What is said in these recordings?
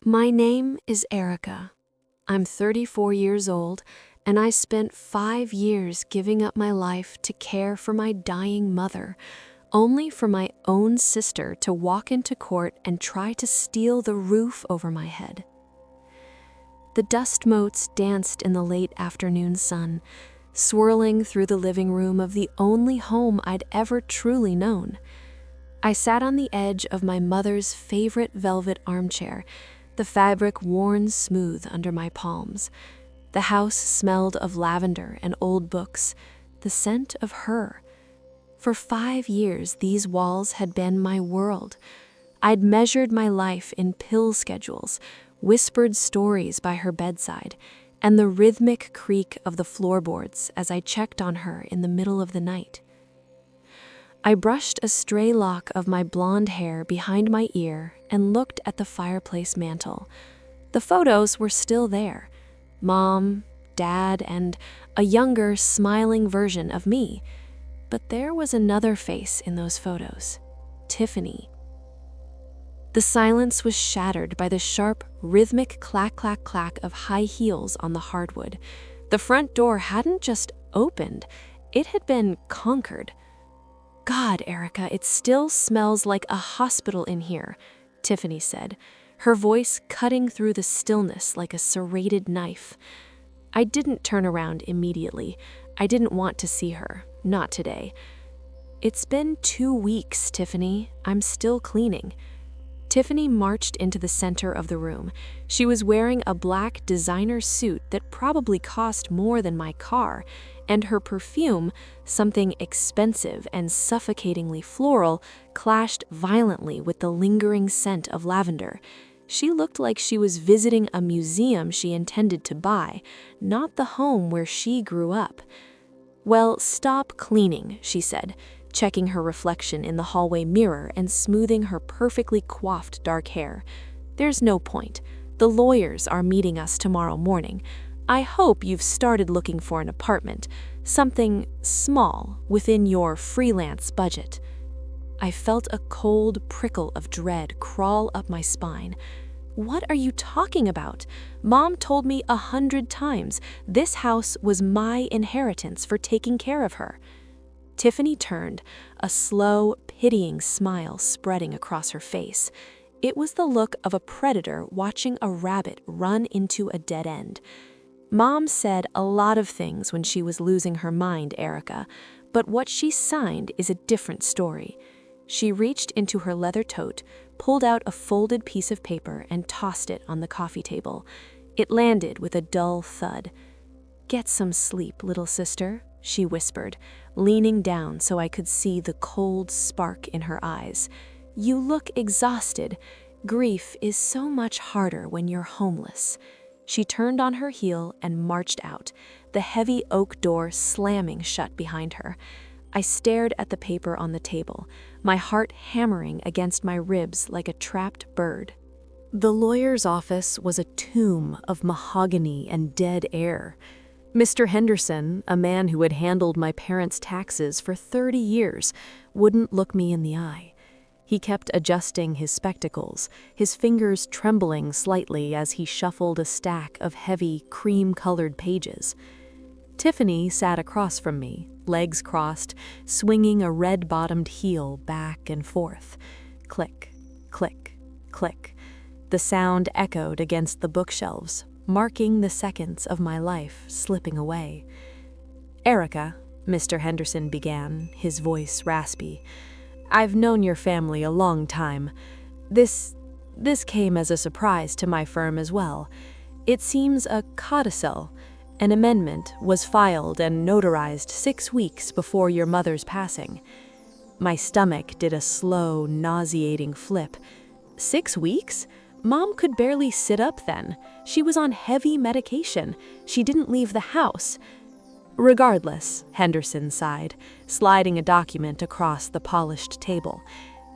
My name is Erica. I'm 34 years old, and I spent 5 years giving up my life to care for my dying mother, only for my own sister to walk into court and try to steal the roof over my head. The dust motes danced in the late afternoon sun, swirling through the living room of the only home I'd ever truly known. I sat on the edge of my mother's favorite velvet armchair, the fabric worn smooth under my palms. The house smelled of lavender and old books, the scent of her. For 5 years, these walls had been my world. I'd measured my life in pill schedules, whispered stories by her bedside, and the rhythmic creak of the floorboards as I checked on her in the middle of the night. I brushed a stray lock of my blonde hair behind my ear and looked at the fireplace mantel. The photos were still there. Mom, Dad, and a younger, smiling version of me. But there was another face in those photos, Tiffany. The silence was shattered by the sharp, rhythmic clack-clack-clack of high heels on the hardwood. The front door hadn't just opened, it had been conquered. God, Erica, it still smells like a hospital in here, Tiffany said, her voice cutting through the stillness like a serrated knife. I didn't turn around immediately. I didn't want to see her, not today. It's been 2 weeks, Tiffany. I'm still cleaning. Tiffany marched into the center of the room. She was wearing a black designer suit that probably cost more than my car, and her perfume, something expensive and suffocatingly floral, clashed violently with the lingering scent of lavender. She looked like she was visiting a museum she intended to buy, not the home where she grew up. "Well, stop cleaning," she said, checking her reflection in the hallway mirror and smoothing her perfectly coiffed dark hair. "There's no point. The lawyers are meeting us tomorrow morning. I hope you've started looking for an apartment, something small within your freelance budget." I felt a cold prickle of dread crawl up my spine. What are you talking about? Mom told me 100 times this house was my inheritance for taking care of her. Tiffany turned, a slow, pitying smile spreading across her face. It was the look of a predator watching a rabbit run into a dead end. Mom said a lot of things when she was losing her mind, Erica, but what she signed is a different story. She reached into her leather tote, pulled out a folded piece of paper, and tossed it on the coffee table. It landed with a dull thud. "Get some sleep, little sister," she whispered, leaning down so I could see the cold spark in her eyes. "You look exhausted. Grief is so much harder when you're homeless." She turned on her heel and marched out, the heavy oak door slamming shut behind her. I stared at the paper on the table, my heart hammering against my ribs like a trapped bird. The lawyer's office was a tomb of mahogany and dead air. Mr. Henderson, a man who had handled my parents' taxes for 30 years, wouldn't look me in the eye. He kept adjusting his spectacles, his fingers trembling slightly as he shuffled a stack of heavy, cream-colored pages. Tiffany sat across from me, legs crossed, swinging a red-bottomed heel back and forth. Click, click, click. The sound echoed against the bookshelves, marking the seconds of my life slipping away. "Erica," Mr. Henderson began, his voice raspy, "I've known your family a long time. This came as a surprise to my firm as well. It seems a codicil, an amendment, was filed and notarized 6 weeks before your mother's passing." My stomach did a slow, nauseating flip. 6 weeks? Mom could barely sit up then. She was on heavy medication. She didn't leave the house. "Regardless," Henderson sighed, sliding a document across the polished table.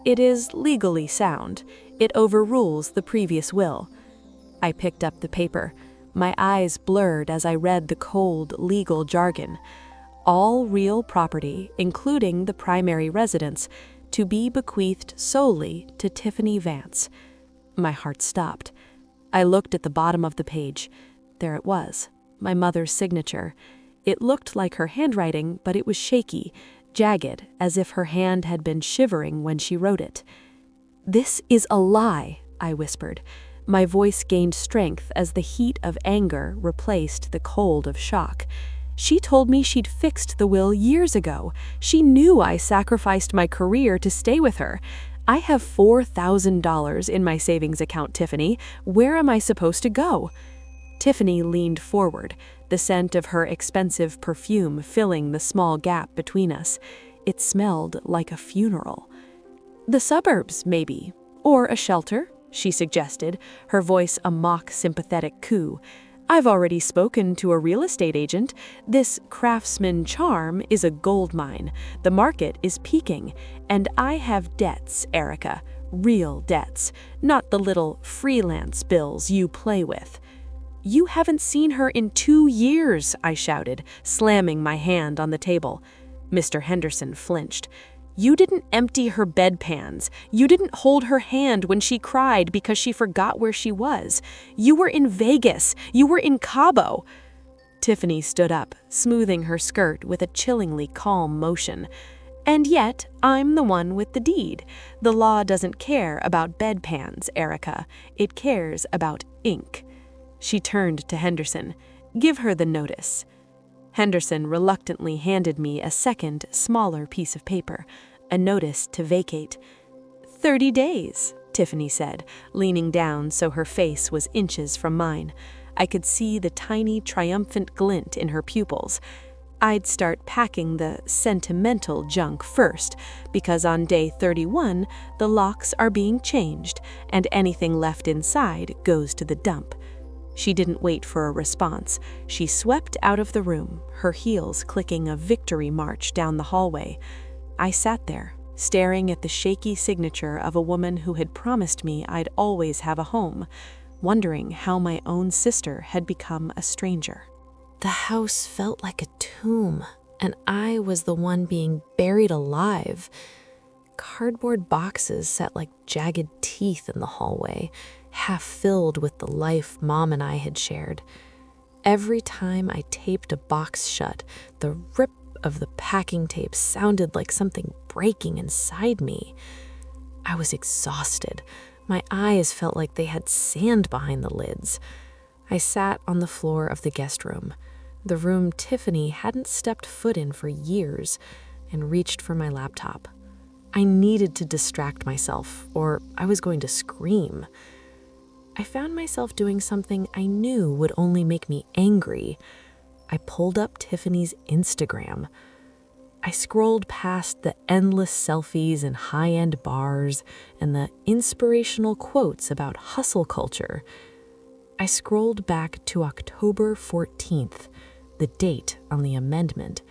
"It is legally sound. It overrules the previous will." I picked up the paper. My eyes blurred as I read the cold, legal jargon. All real property, including the primary residence, to be bequeathed solely to Tiffany Vance. My heart stopped. I looked at the bottom of the page. There it was, my mother's signature. It looked like her handwriting, but it was shaky, jagged, as if her hand had been shivering when she wrote it. "This is a lie," I whispered. My voice gained strength as the heat of anger replaced the cold of shock. "She told me she'd fixed the will years ago. She knew I sacrificed my career to stay with her. I have $4,000 in my savings account, Tiffany. Where am I supposed to go?" Tiffany leaned forward, the scent of her expensive perfume filling the small gap between us. It smelled like a funeral. "The suburbs, maybe. Or a shelter," she suggested, her voice a mock sympathetic coo. "I've already spoken to a real estate agent. This Craftsman charm is a gold mine. The market is peaking. And I have debts, Erica. Real debts. Not the little freelance bills you play with." "You haven't seen her in 2 years," I shouted, slamming my hand on the table. Mr. Henderson flinched. "You didn't empty her bedpans. You didn't hold her hand when she cried because she forgot where she was. You were in Vegas. You were in Cabo." Tiffany stood up, smoothing her skirt with a chillingly calm motion. "And yet, I'm the one with the deed. The law doesn't care about bedpans, Erica. It cares about ink." She turned to Henderson. "Give her the notice." Henderson reluctantly handed me a second, smaller piece of paper, a notice to vacate. 30 days, Tiffany said, leaning down so her face was inches from mine. I could see the tiny, triumphant glint in her pupils. I'd start packing the sentimental junk first, because on day 31, the locks are being changed, and anything left inside goes to the dump. She didn't wait for a response. She swept out of the room, her heels clicking a victory march down the hallway. I sat there, staring at the shaky signature of a woman who had promised me I'd always have a home, wondering how my own sister had become a stranger. The house felt like a tomb, and I was the one being buried alive. Cardboard boxes sat like jagged teeth in the hallway, half filled with the life Mom and I had shared. Every time I taped a box shut, the rip of the packing tape sounded like something breaking inside me. I was exhausted. My eyes felt like they had sand behind the lids. I sat on the floor of the guest room, the room Tiffany hadn't stepped foot in for years, and reached for my laptop. I needed to distract myself, or I was going to scream. I found myself doing something I knew would only make me angry. I pulled up Tiffany's Instagram. I scrolled past the endless selfies in high-end bars and the inspirational quotes about hustle culture. I scrolled back to October 14th, the date on the amendment,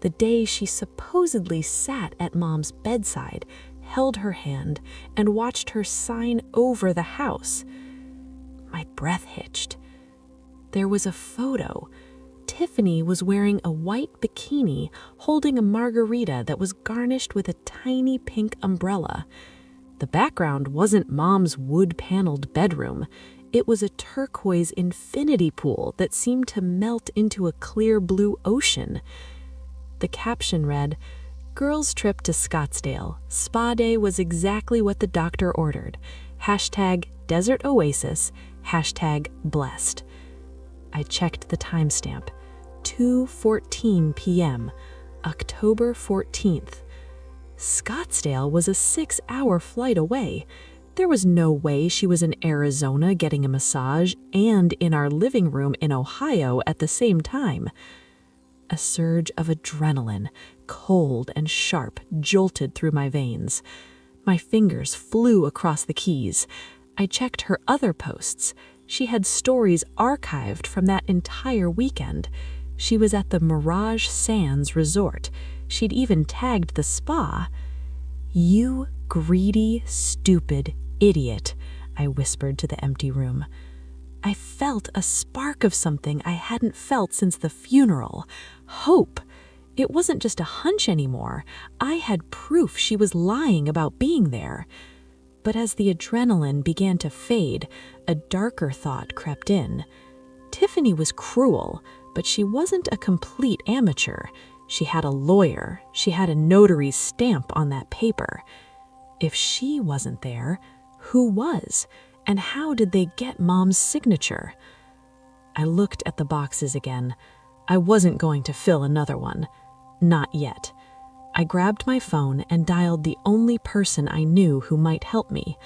the day she supposedly sat at Mom's bedside, held her hand, and watched her sign over the house. My breath hitched. There was a photo. Tiffany was wearing a white bikini, holding a margarita that was garnished with a tiny pink umbrella. The background wasn't Mom's wood-paneled bedroom. It was a turquoise infinity pool that seemed to melt into a clear blue ocean. The caption read, "Girls trip to Scottsdale. Spa day was exactly what the doctor ordered. #Desert Oasis, #blessed. I checked the timestamp. 2:14 p.m., October 14th. Scottsdale was a 6-hour flight away. There was no way she was in Arizona getting a massage and in our living room in Ohio at the same time. A surge of adrenaline, cold and sharp, jolted through my veins. My fingers flew across the keys. I checked her other posts. She had stories archived from that entire weekend. She was at the Mirage Sands Resort. She'd even tagged the spa. "You greedy, stupid idiot," I whispered to the empty room. I felt a spark of something I hadn't felt since the funeral. Hope. It wasn't just a hunch anymore. I had proof she was lying about being there. But as the adrenaline began to fade, a darker thought crept in. Tiffany was cruel, but she wasn't a complete amateur. She had a lawyer. She had a notary's stamp on that paper. If she wasn't there, who was? And how did they get Mom's signature? I looked at the boxes again. I wasn't going to fill another one. Not yet. I grabbed my phone and dialed the only person I knew who might help me,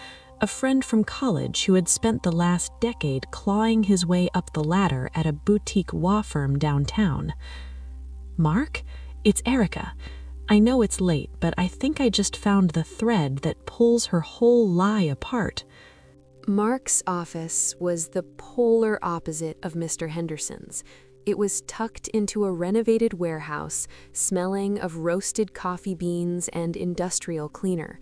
a friend from college who had spent the last decade clawing his way up the ladder at a boutique law firm downtown. "Mark, it's Erica. I know it's late, but I think I just found the thread that pulls her whole lie apart." Mark's office was the polar opposite of Mr. Henderson's. It was tucked into a renovated warehouse, smelling of roasted coffee beans and industrial cleaner.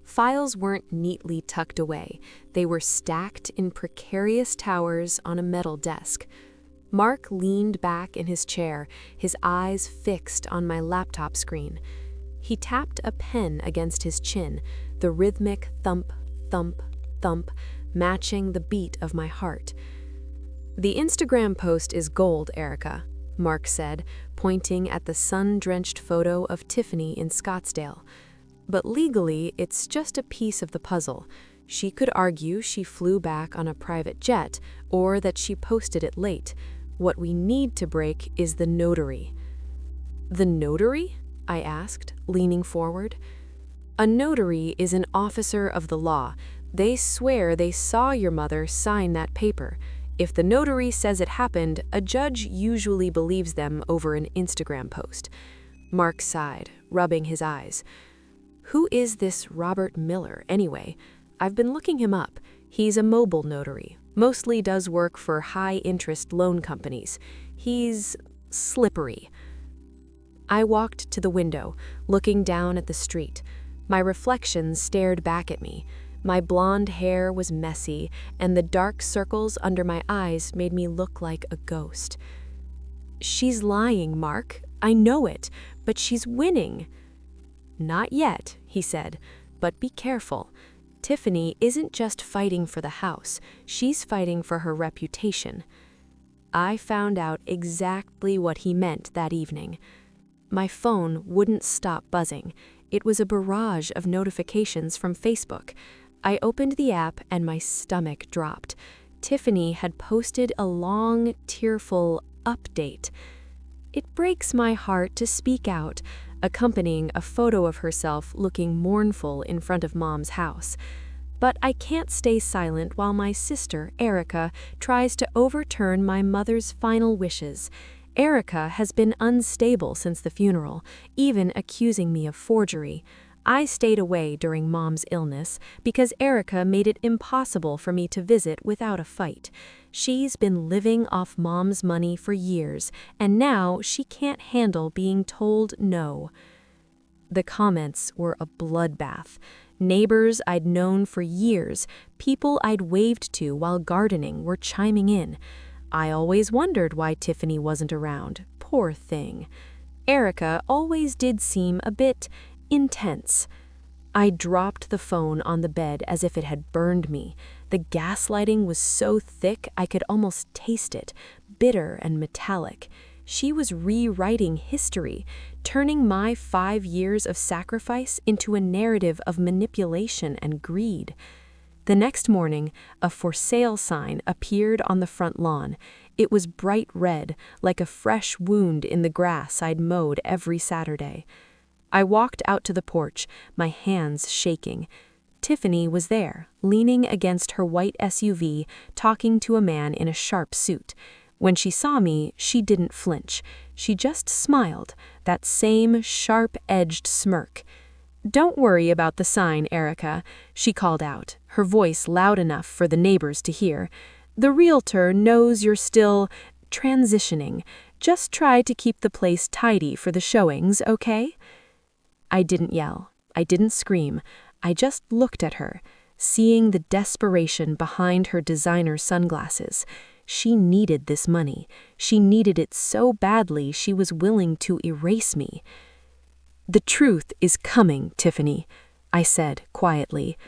Files weren't neatly tucked away. They were stacked in precarious towers on a metal desk. Mark leaned back in his chair, his eyes fixed on my laptop screen. He tapped a pen against his chin, the rhythmic thump, thump, thump, matching the beat of my heart. "The Instagram post is gold, Erica," Mark said, pointing at the sun-drenched photo of Tiffany in Scottsdale. "But legally, it's just a piece of the puzzle. She could argue she flew back on a private jet, or that she posted it late. What we need to break is the notary." "The notary?" I asked, leaning forward. "A notary is an officer of the law. They swear they saw your mother sign that paper. If the notary says it happened, a judge usually believes them over an Instagram post." Mark sighed, rubbing his eyes. "Who is this Robert Miller, anyway? I've been looking him up. He's a mobile notary, mostly does work for high-interest loan companies. He's slippery." I walked to the window, looking down at the street. My reflection stared back at me. My blonde hair was messy, and the dark circles under my eyes made me look like a ghost. "She's lying, Mark. I know it, but she's winning." "Not yet," he said, "but be careful. Tiffany isn't just fighting for the house, she's fighting for her reputation." I found out exactly what he meant that evening. My phone wouldn't stop buzzing. It was a barrage of notifications from Facebook. I opened the app and my stomach dropped. Tiffany had posted a long, tearful update. It breaks my heart to speak out, accompanying a photo of herself looking mournful in front of Mom's house. But I can't stay silent while my sister, Erica, tries to overturn my mother's final wishes. Erica has been unstable since the funeral, even accusing me of forgery. I stayed away during Mom's illness because Erica made it impossible for me to visit without a fight. She's been living off Mom's money for years, and now she can't handle being told no. The comments were a bloodbath. Neighbors I'd known for years, people I'd waved to while gardening were chiming in. I always wondered why Tiffany wasn't around. Poor thing. Erica always did seem a bit intense. I dropped the phone on the bed as if it had burned me. The gaslighting was so thick I could almost taste it, bitter and metallic. She was rewriting history, turning my 5 years of sacrifice into a narrative of manipulation and greed. The next morning, a for sale sign appeared on the front lawn. It was bright red, like a fresh wound in the grass I'd mowed every Saturday. I walked out to the porch, my hands shaking. Tiffany was there, leaning against her white SUV, talking to a man in a sharp suit. When she saw me, she didn't flinch. She just smiled, that same sharp-edged smirk. "Don't worry about the sign, Erica," she called out, her voice loud enough for the neighbors to hear. "The realtor knows you're still transitioning. Just try to keep the place tidy for the showings, okay?" I didn't yell. I didn't scream. I just looked at her, seeing the desperation behind her designer sunglasses. She needed this money. She needed it so badly she was willing to erase me. "The truth is coming, Tiffany," I said quietly.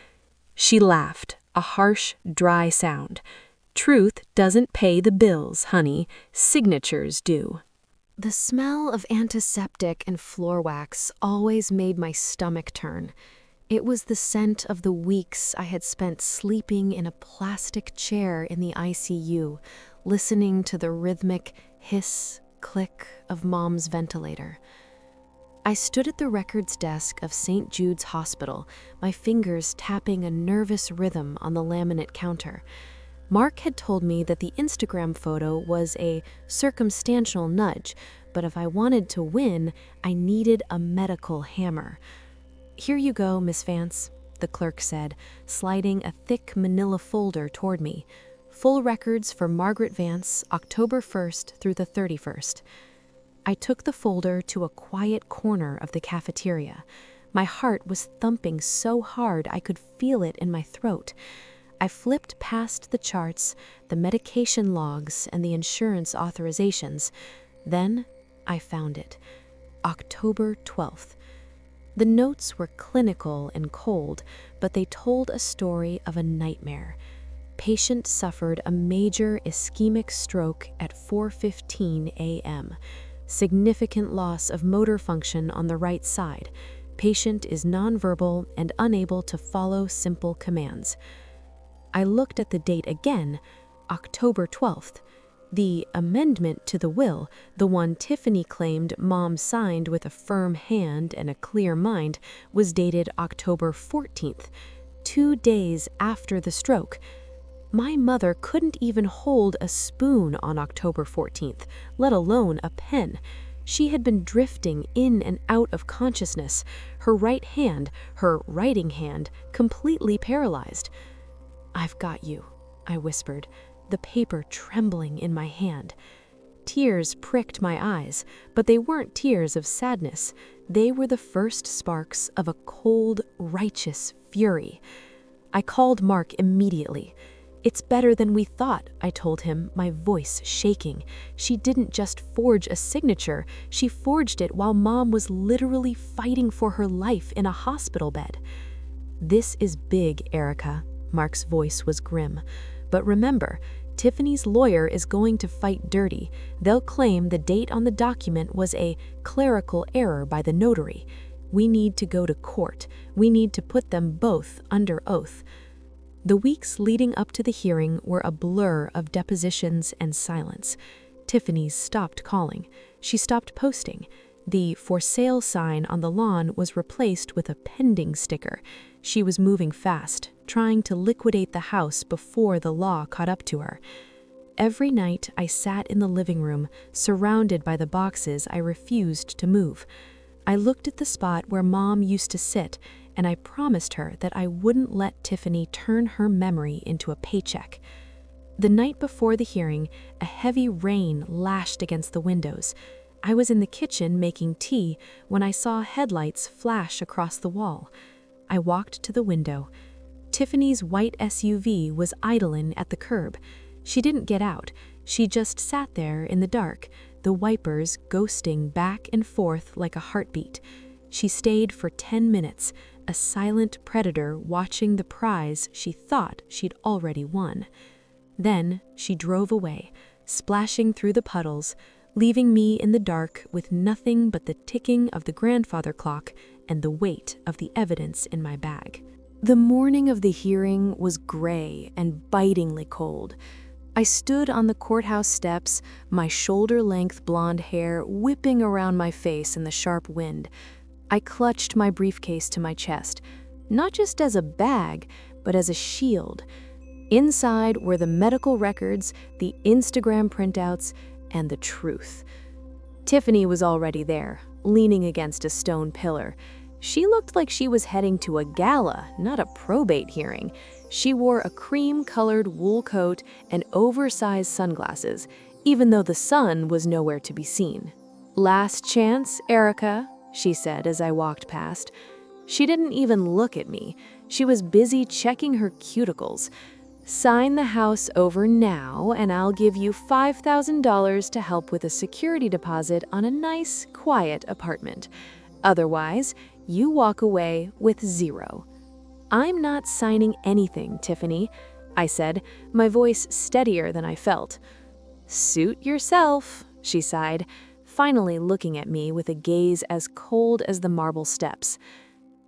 She laughed, a harsh, dry sound. Truth doesn't pay the bills, honey. Signatures do. The smell of antiseptic and floor wax always made my stomach turn. It was the scent of the weeks I had spent sleeping in a plastic chair in the ICU, listening to the rhythmic hiss, click of Mom's ventilator. I stood at the records desk of St. Jude's Hospital, my fingers tapping a nervous rhythm on the laminate counter. Mark had told me that the Instagram photo was a circumstantial nudge, but if I wanted to win, I needed a medical hammer. "Here you go, Miss Vance," the clerk said, sliding a thick manila folder toward me. "Full records for Margaret Vance, October 1st through the 31st. I took the folder to a quiet corner of the cafeteria. My heart was thumping so hard I could feel it in my throat. I flipped past the charts, the medication logs, and the insurance authorizations. Then I found it. October 12th. The notes were clinical and cold, but they told a story of a nightmare. Patient suffered a major ischemic stroke at 4:15 a.m. Significant loss of motor function on the right side. Patient is nonverbal and unable to follow simple commands. I looked at the date again, October 12th. The amendment to the will, the one Tiffany claimed Mom signed with a firm hand and a clear mind, was dated October 14th, 2 days after the stroke. My mother couldn't even hold a spoon on October 14th, let alone a pen. She had been drifting in and out of consciousness, her right hand, her writing hand, completely paralyzed. "I've got you," I whispered, the paper trembling in my hand. Tears pricked my eyes, but they weren't tears of sadness. They were the first sparks of a cold, righteous fury. I called Mark immediately. "It's better than we thought," I told him, my voice shaking. "She didn't just forge a signature, she forged it while Mom was literally fighting for her life in a hospital bed." "This is big, Erica." Mark's voice was grim. "But remember, Tiffany's lawyer is going to fight dirty. They'll claim the date on the document was a clerical error by the notary. We need to go to court. We need to put them both under oath." The weeks leading up to the hearing were a blur of depositions and silence. Tiffany stopped calling. She stopped posting. The "for sale" sign on the lawn was replaced with a pending sticker. She was moving fast, trying to liquidate the house before the law caught up to her. Every night I sat in the living room, surrounded by the boxes I refused to move. I looked at the spot where Mom used to sit, and I promised her that I wouldn't let Tiffany turn her memory into a paycheck. The night before the hearing, a heavy rain lashed against the windows. I was in the kitchen making tea when I saw headlights flash across the wall. I walked to the window. Tiffany's white SUV was idling at the curb. She didn't get out. She just sat there in the dark, the wipers ghosting back and forth like a heartbeat. She stayed for 10 minutes, a silent predator watching the prize she thought she'd already won. Then she drove away, splashing through the puddles, leaving me in the dark with nothing but the ticking of the grandfather clock and the weight of the evidence in my bag. The morning of the hearing was gray and bitingly cold. I stood on the courthouse steps, my shoulder-length blonde hair whipping around my face in the sharp wind. I clutched my briefcase to my chest, not just as a bag, but as a shield. Inside were the medical records, the Instagram printouts, and the truth. Tiffany was already there, leaning against a stone pillar. She looked like she was heading to a gala, not a probate hearing. She wore a cream-colored wool coat and oversized sunglasses, even though the sun was nowhere to be seen. "Last chance, Erica," she said as I walked past. She didn't even look at me. She was busy checking her cuticles. "Sign the house over now, and I'll give you $5,000 to help with a security deposit on a nice, quiet apartment. Otherwise, you walk away with zero." "I'm not signing anything, Tiffany," I said, my voice steadier than I felt. "Suit yourself," she sighed, finally looking at me with a gaze as cold as the marble steps.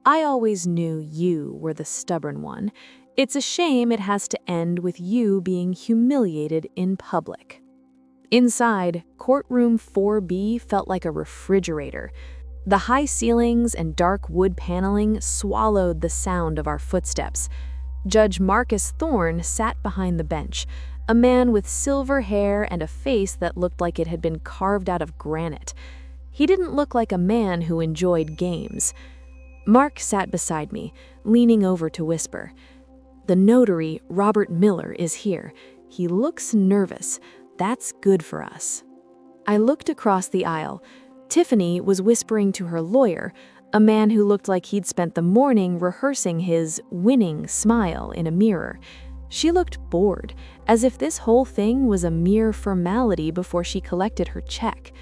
"I always knew you were the stubborn one. It's a shame it has to end with you being humiliated in public." Inside, courtroom 4B felt like a refrigerator. The high ceilings and dark wood paneling swallowed the sound of our footsteps. Judge Marcus Thorne sat behind the bench, a man with silver hair and a face that looked like it had been carved out of granite. He didn't look like a man who enjoyed games. Mark sat beside me, leaning over to whisper. "The notary, Robert Miller, is here. He looks nervous. That's good for us." I looked across the aisle. Tiffany was whispering to her lawyer, a man who looked like he'd spent the morning rehearsing his winning smile in a mirror. She looked bored, as if this whole thing was a mere formality before she collected her check.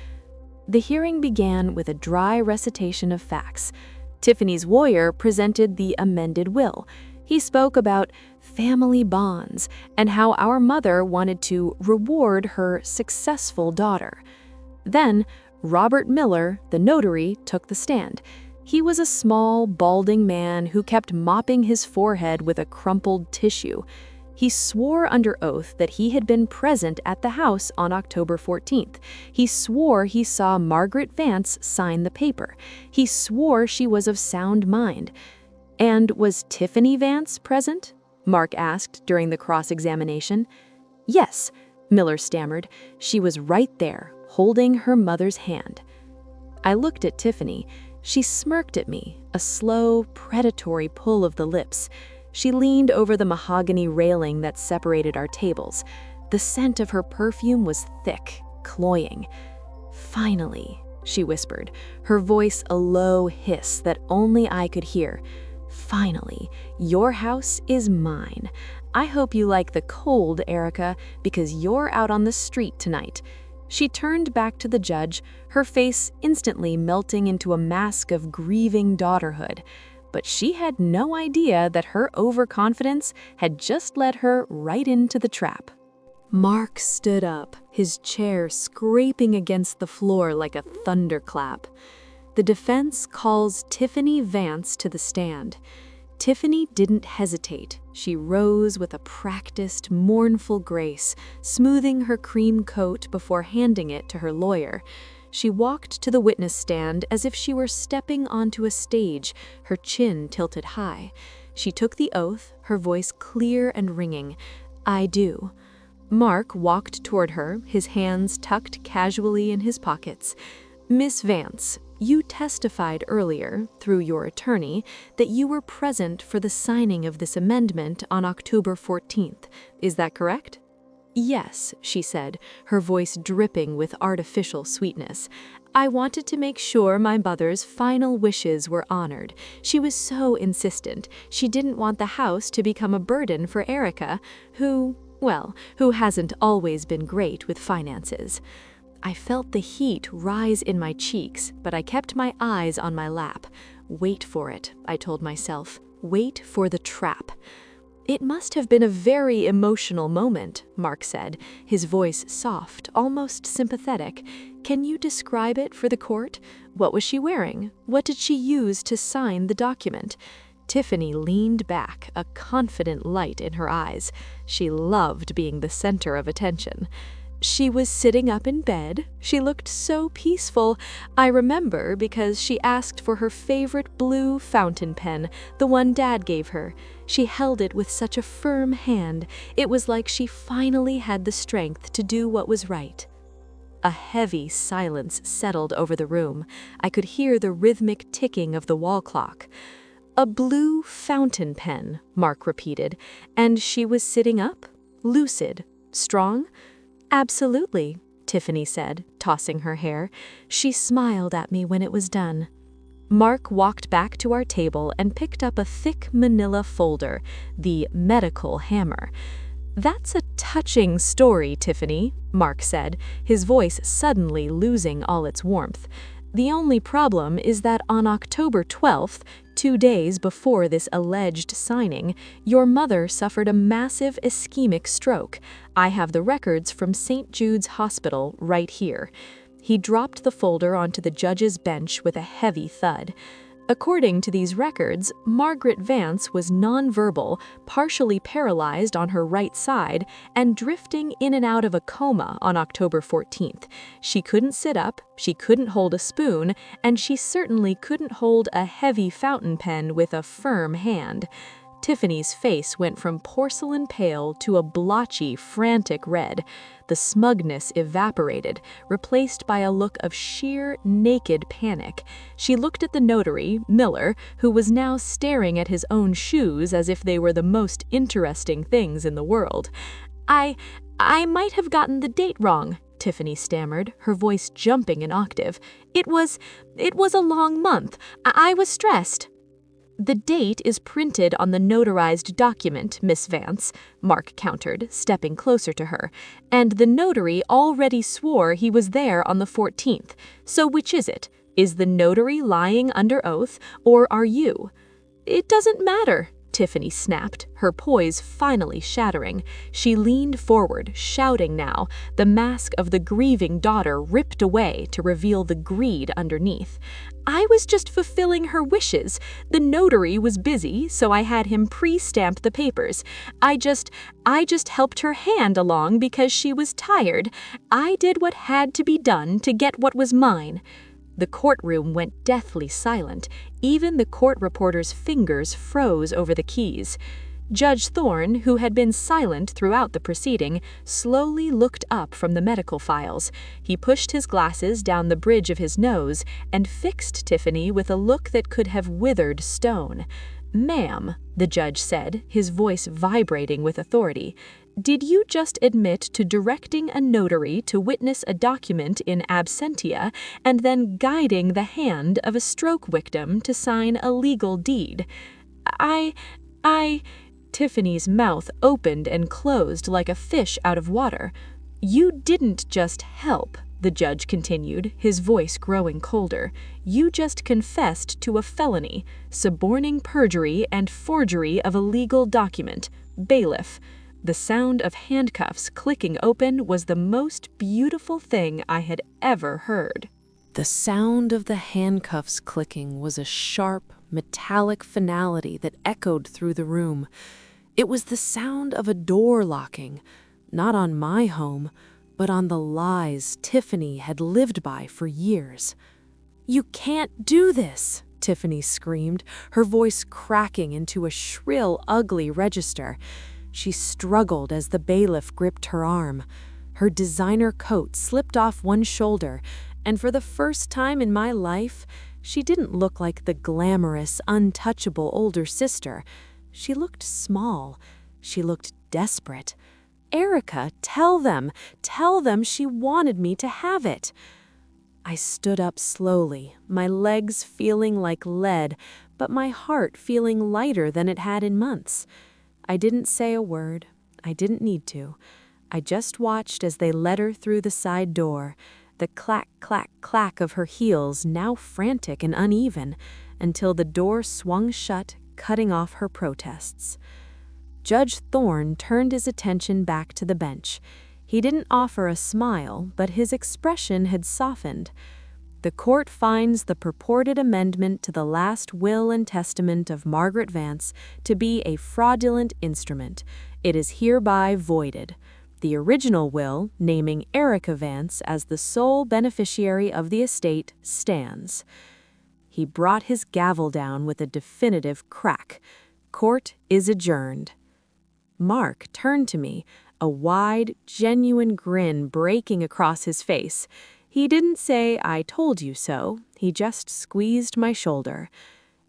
The hearing began with a dry recitation of facts. Tiffany's lawyer presented the amended will. He spoke about family bonds and how our mother wanted to reward her successful daughter. Then, Robert Miller, the notary, took the stand. He was a small, balding man who kept mopping his forehead with a crumpled tissue. He swore under oath that he had been present at the house on October 14th. He swore he saw Margaret Vance sign the paper. He swore she was of sound mind. "And was Tiffany Vance present?" Mark asked during the cross-examination. "Yes," Miller stammered. "She was right there, holding her mother's hand." I looked at Tiffany. She smirked at me, a slow, predatory pull of the lips. She leaned over the mahogany railing that separated our tables. The scent of her perfume was thick, cloying. "Finally," she whispered, her voice a low hiss that only I could hear. "Finally, your house is mine. I hope you like the cold, Erica, because you're out on the street tonight." She turned back to the judge, her face instantly melting into a mask of grieving daughterhood. But she had no idea that her overconfidence had just led her right into the trap. Mark stood up, his chair scraping against the floor like a thunderclap. "The defense calls Tiffany Vance to the stand." Tiffany didn't hesitate. She rose with a practiced, mournful grace, smoothing her cream coat before handing it to her lawyer. She walked to the witness stand as if she were stepping onto a stage, her chin tilted high. She took the oath, her voice clear and ringing. "I do." Mark walked toward her, his hands tucked casually in his pockets. "Miss Vance, you testified earlier, through your attorney, that you were present for the signing of this amendment on October 14th. Is that correct?" "Yes," she said, her voice dripping with artificial sweetness. "I wanted to make sure my mother's final wishes were honored. She was so insistent. She didn't want the house to become a burden for Erica, who hasn't always been great with finances." I felt the heat rise in my cheeks, but I kept my eyes on my lap. Wait for it, I told myself. Wait for the trap. "It must have been a very emotional moment," Mark said, his voice soft, almost sympathetic. "Can you describe it for the court? What was she wearing? What did she use to sign the document?" Tiffany leaned back, a confident light in her eyes. She loved being the center of attention. "She was sitting up in bed. She looked so peaceful. I remember because she asked for her favorite blue fountain pen, the one Dad gave her. She held it with such a firm hand. It was like she finally had the strength to do what was right." A heavy silence settled over the room. I could hear the rhythmic ticking of the wall clock. "A blue fountain pen," Mark repeated. "And she was sitting up? Lucid? Strong?" "Absolutely," Tiffany said, tossing her hair. "She smiled at me when it was done." Mark walked back to our table and picked up a thick manila folder, the medical hammer. "That's a touching story, Tiffany," Mark said, his voice suddenly losing all its warmth. The only problem is that on October 12th, 2 days before this alleged signing, your mother suffered a massive ischemic stroke. I have the records from St. Jude's Hospital right here." He dropped the folder onto the judge's bench with a heavy thud. According to these records, Margaret Vance was nonverbal, partially paralyzed on her right side, and drifting in and out of a coma on October 14th. She couldn't sit up, she couldn't hold a spoon, and she certainly couldn't hold a heavy fountain pen with a firm hand. Tiffany's face went from porcelain pale to a blotchy, frantic red. The smugness evaporated, replaced by a look of sheer, naked panic. She looked at the notary, Miller, who was now staring at his own shoes as if they were the most interesting things in the world. I might have gotten the date wrong," Tiffany stammered, her voice jumping an octave. It was a long month. I was stressed." "The date is printed on the notarized document, Miss Vance," Mark countered, stepping closer to her, "and the notary already swore he was there on the 14th. So which is it? Is the notary lying under oath, or are you?" "It doesn't matter," Tiffany snapped, her poise finally shattering. She leaned forward, shouting now, the mask of the grieving daughter ripped away to reveal the greed underneath. "I was just fulfilling her wishes. The notary was busy, so I had him pre-stamp the papers. I just helped her hand along because she was tired. I did what had to be done to get what was mine." The courtroom went deathly silent. Even the court reporter's fingers froze over the keys. Judge Thorne, who had been silent throughout the proceeding, slowly looked up from the medical files. He pushed his glasses down the bridge of his nose and fixed Tiffany with a look that could have withered stone. "Ma'am," the judge said, his voice vibrating with authority, "did you just admit to directing a notary to witness a document in absentia and then guiding the hand of a stroke victim to sign a legal deed?" I... Tiffany's mouth opened and closed like a fish out of water. "You didn't just help," the judge continued, his voice growing colder. "You just confessed to a felony, suborning perjury and forgery of a legal document. Bailiff." The sound of handcuffs clicking open was the most beautiful thing I had ever heard. The sound of the handcuffs clicking was a sharp, metallic finality that echoed through the room. It was the sound of a door locking, not on my home, but on the lies Tiffany had lived by for years. "You can't do this," Tiffany screamed, her voice cracking into a shrill, ugly register. She struggled as the bailiff gripped her arm. Her designer coat slipped off one shoulder, and for the first time in my life, she didn't look like the glamorous, untouchable older sister. She looked small. She looked desperate. "Erica, tell them she wanted me to have it." I stood up slowly, my legs feeling like lead, but my heart feeling lighter than it had in months. I didn't say a word. I didn't need to. I just watched as they led her through the side door, the clack, clack, clack of her heels now frantic and uneven, until the door swung shut, cutting off her protests. Judge Thorne turned his attention back to the bench. He didn't offer a smile, but his expression had softened. "The court finds the purported amendment to the last will and testament of Margaret Vance to be a fraudulent instrument. It is hereby voided. The original will, naming Erica Vance as the sole beneficiary of the estate, stands." He brought his gavel down with a definitive crack. "Court is adjourned." Mark turned to me, a wide, genuine grin breaking across his face. He didn't say, "I told you so." He just squeezed my shoulder.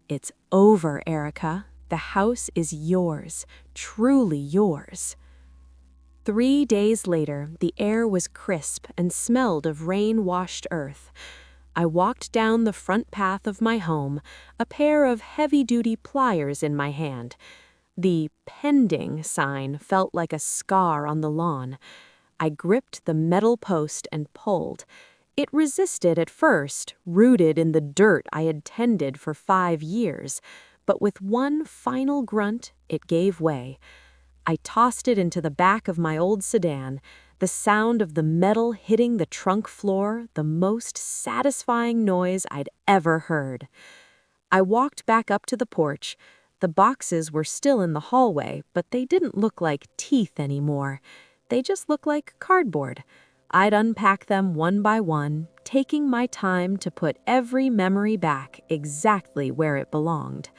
"It's over, Erica. The house is yours, truly yours." 3 days later, the air was crisp and smelled of rain-washed earth. I walked down the front path of my home, a pair of heavy-duty pliers in my hand. The "pending" sign felt like a scar on the lawn. I gripped the metal post and pulled. It resisted at first, rooted in the dirt I had tended for 5 years, but with one final grunt, it gave way. I tossed it into the back of my old sedan, the sound of the metal hitting the trunk floor, the most satisfying noise I'd ever heard. I walked back up to the porch. The boxes were still in the hallway, but they didn't look like teeth anymore. They just looked like cardboard. I'd unpack them one by one, taking my time to put every memory back exactly where it belonged.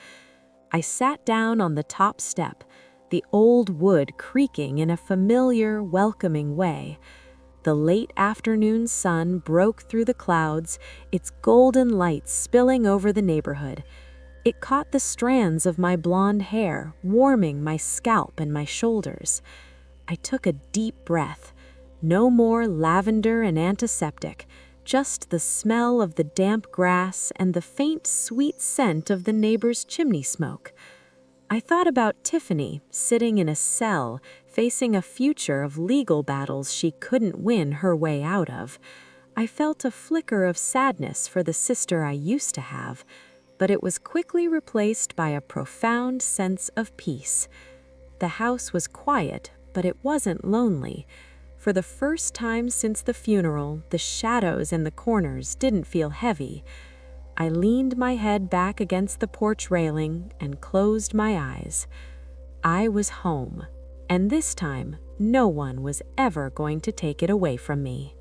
I sat down on the top step, the old wood creaking in a familiar, welcoming way. The late afternoon sun broke through the clouds, its golden light spilling over the neighborhood. It caught the strands of my blonde hair, warming my scalp and my shoulders. I took a deep breath. No more lavender and antiseptic, just the smell of the damp grass and the faint, sweet scent of the neighbor's chimney smoke. I thought about Tiffany sitting in a cell, facing a future of legal battles she couldn't win her way out of. I felt a flicker of sadness for the sister I used to have, but it was quickly replaced by a profound sense of peace. The house was quiet, but it wasn't lonely. For the first time since the funeral, the shadows in the corners didn't feel heavy. I leaned my head back against the porch railing and closed my eyes. I was home, and this time, no one was ever going to take it away from me.